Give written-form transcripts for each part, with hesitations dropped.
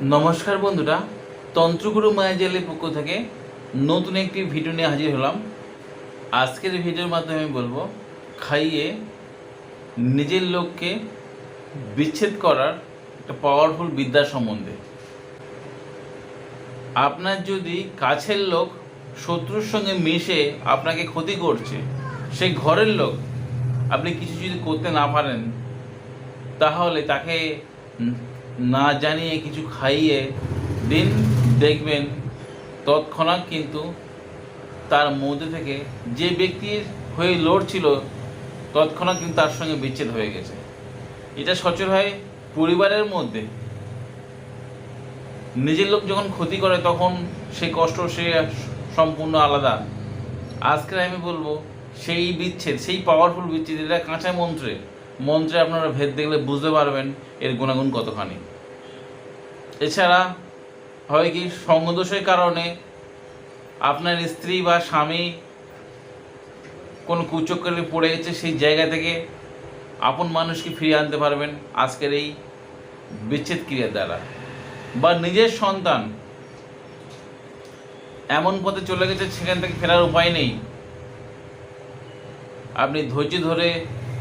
নমস্কার বন্ধুরা, তন্ত্রগুরু মায়াজালের পক্ষ থেকে নতুন একটি ভিডিও নিয়ে হাজির হলাম। আজকের ভিডিওর মাধ্যমে আমি বলবো খাইয়ে নিজের লোককে বিচ্ছেদ করার একটা পাওয়ারফুল বিদ্যা সম্বন্ধে। আপনার যদি কাছের লোক শত্রুর সঙ্গে মিশে আপনাকে ক্ষতি করছে, সেই ঘরের লোক আপনি কিছু যদি করতে না পারেন, তাহলে তাকে না জানিয়ে কিছু খাইয়ে দিন, দেখবেন তৎক্ষণাৎ কিন্তু তার মধ্যে থেকে যে ব্যক্তির হয়ে লড়ছিল তৎক্ষণাৎ কিন্তু তার সঙ্গে বিচ্ছেদ হয়ে গেছে। এটা সচল হয় পরিবারের মধ্যে। নিজের লোক যখন ক্ষতি করে তখন সেই কষ্ট সে সম্পূর্ণ আলাদা। আজকে আমি বলবো সেই বিচ্ছেদ, সেই পাওয়ারফুল বিচ্ছেদ, এটা কাঁচা মন্ত্রে আপনারা ভেদ দেখলে বুঝতে পারবেন এর গুণাগুণ কতখানি। এছাড়া হয় কি, সঙ্গদোষের কারণে আপনার স্ত্রী বা স্বামী কোনো কুচক্রে পড়ে গেছে, সেই জায়গা থেকে আপন মানুষকে ফিরিয়ে আনতে পারবেন আজকের এই বিচ্ছেদ ক্রিয়ার দ্বারা। বা নিজের সন্তান এমন পথে চলে গেছে সেখান থেকে ফেরার উপায় নেই, আপনি ধৈর্য ধরে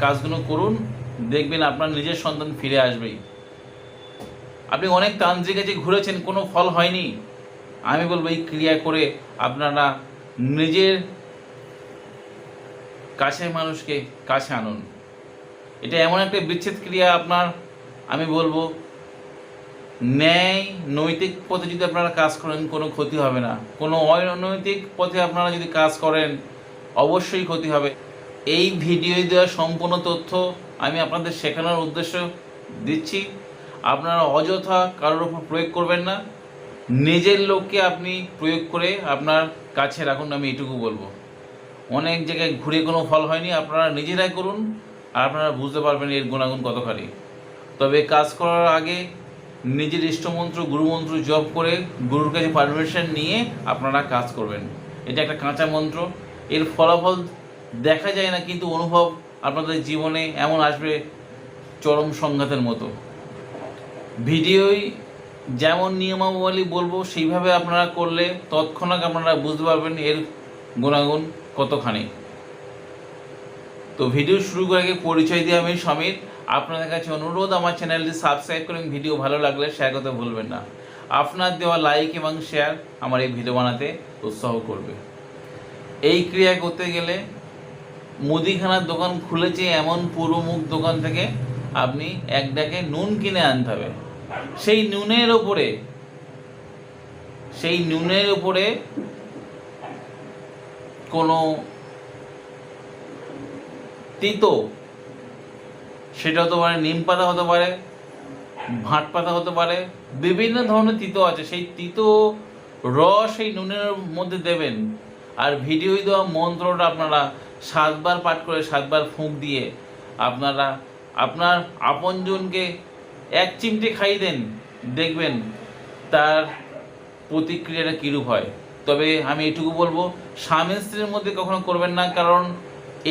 কাজগুলো করুন, দেখবেন আপনার নিজের সন্তান ফিরে আসবেই। আপনি অনেক তান্ত্রিক কাছে ঘুরেছেন, কোনো ফল হয়নি, আমি বলবো এই ক্রিয়া করে আপনারা নিজের কাছের মানুষকে কাছে আনুন। এটা এমন একটা বিচ্ছেদ ক্রিয়া, আপনার আমি বলবো ন্যায় নৈতিক পথে যদি আপনারা কাজ করেন কোনো ক্ষতি হবে না। কোনো অনৈতিক পথে আপনারা যদি কাজ করেন অবশ্যই ক্ষতি হবে। এই ভিডিওয় দেওয়া সম্পূর্ণ তথ্য আমি আপনাদের শেখানোর উদ্দেশ্য দিচ্ছি। আপনারা অযথা কারোর উপর প্রয়োগ করবেন না, নিজের লোককে আপনি প্রয়োগ করে আপনার কাছে রাখুন, আমি এটুকু বলবো। অনেক জায়গায় ঘুরে কোনো ফল হয়নি, আপনারা নিজেরাই করুন আর আপনারা বুঝতে পারবেন এর গুণাগুণ কতখানি। তবে কাজ করার আগে নিজের ইষ্টমন্ত্র গুরুমন্ত্র জপ করে গুরুর কাছে পারমিশন নিয়ে আপনারা কাজ করবেন। এটা একটা কাঁচা মন্ত্র, এর ফলাফল দেখা যায় না, কিন্তু অনুভব আপনাদের জীবনে এমন আসবে চরম সংঘাতের মতো। ভিডিওয় যেমন নিয়মাবলী বলবো সেইভাবে আপনারা করলে তৎক্ষণাৎ আপনারা বুঝতে পারবেন এর গুণাগুণ কতখানি। তো ভিডিও শুরু করে আগে পরিচয় দিয়ে আমি সমীর। আপনাদের কাছে অনুরোধ, আমার চ্যানেলটি সাবস্ক্রাইব করুন, ভিডিও ভালো লাগলে শেয়ার করতে ভুলবেন না। আপনার দেওয়া লাইক এবং শেয়ার আমার এই ভিডিও বানাতে উৎসাহ করবে। এই ক্রিয়া করতে গেলে মুদিখানার দোকান খুলেছে এমন পুরোমুখ দোকান থেকে আপনি এক ডেকে নুন কিনে আনতে হবে। সেই নুনের উপরে কোনো তিতো, সেটা হতে পারে নিম পাতা, হতে পারে ভাট পাতা, হতে পারে বিভিন্ন ধরনের তিতো আছে, সেই তিতো রস সেই নুনের মধ্যে দেবেন। আর ভিডিও দেওয়া মন্ত্রটা আপনারা 7 বার পাঠ করে 7 বার ফুঁক দিয়ে আপনারা আপনার আপনজনকে 1 চিমটে খাইয়ে দেন, দেখবেন তার প্রতিক্রিয়াটা কীরূপ হয়। তবে আমি এটুকু বলবো, স্বামী স্ত্রীর মধ্যে কখনো করবেন না, কারণ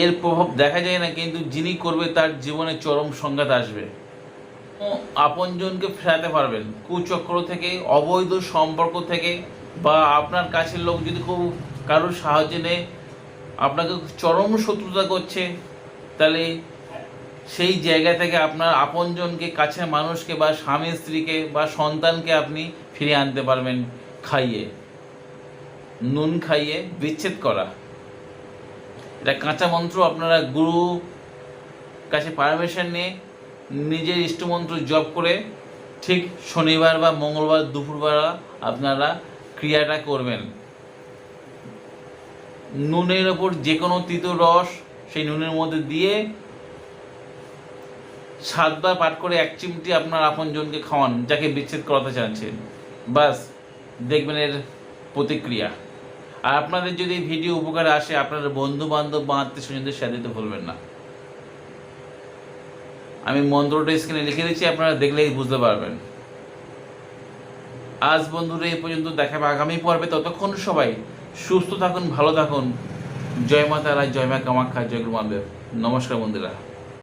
এর প্রভাব দেখা যায় না, কিন্তু যিনি করবে তার জীবনে চরম সংঘাত আসবে। আপনজনকে ফেরাতে পারবেন কুচক্র থেকে, অবৈধ সম্পর্ক থেকে, বা আপনার কাছের লোক যদি খুব কারোর সাহায্য নেয় আপনাকে চরম শত্রুতা করছে, তাহলে সেই জায়গা থেকে আপনার আপনজনকে, কাছের মানুষকে বা স্বামী স্ত্রীকে বা সন্তানকে আপনি ফিরিয়ে আনতে পারবেন খাইয়ে, নুন খাইয়ে বিচ্ছেদ করা। এটা কাঁচা মন্ত্র, আপনারা গুরু কাছে পারমিশন নিয়ে নিজের ইষ্টমন্ত্র জপ করে ঠিক শনিবার বা মঙ্গলবার দুপুরবেলা আপনারা ক্রিয়াটা করবেন। নুনের ওপর যে কোনো তিতো রস সেই নুনের মধ্যে দিয়ে 7 বার পাঠ করে 1 চিমটি আপনার আপনজনকে খাওয়ান, যাকে বিচ্ছেদ করাতে চাচ্ছেন। বাস, দেখবেন এর প্রতিক্রিয়া। আর আপনাদের যদি ভিডিও উপকারে আসে, আপনার বন্ধু বান্ধব বা আত্মীয় স্বজনদের শেয়ার দিতে ভুলবেন না। আমি মন্ত্রটা স্ক্রিনে লিখে দিচ্ছি, আপনারা দেখলেই বুঝতে পারবেন। আজ বন্ধুরা এই পর্যন্ত, দেখাবে আগামী পর্বে। ততক্ষণ সবাই সুস্থ থাকুন, ভালো থাকুন। জয় মা তারা, জয় মা কামাখ্যা, জয় গুরু মহাদেব। নমস্কার বন্ধুরা।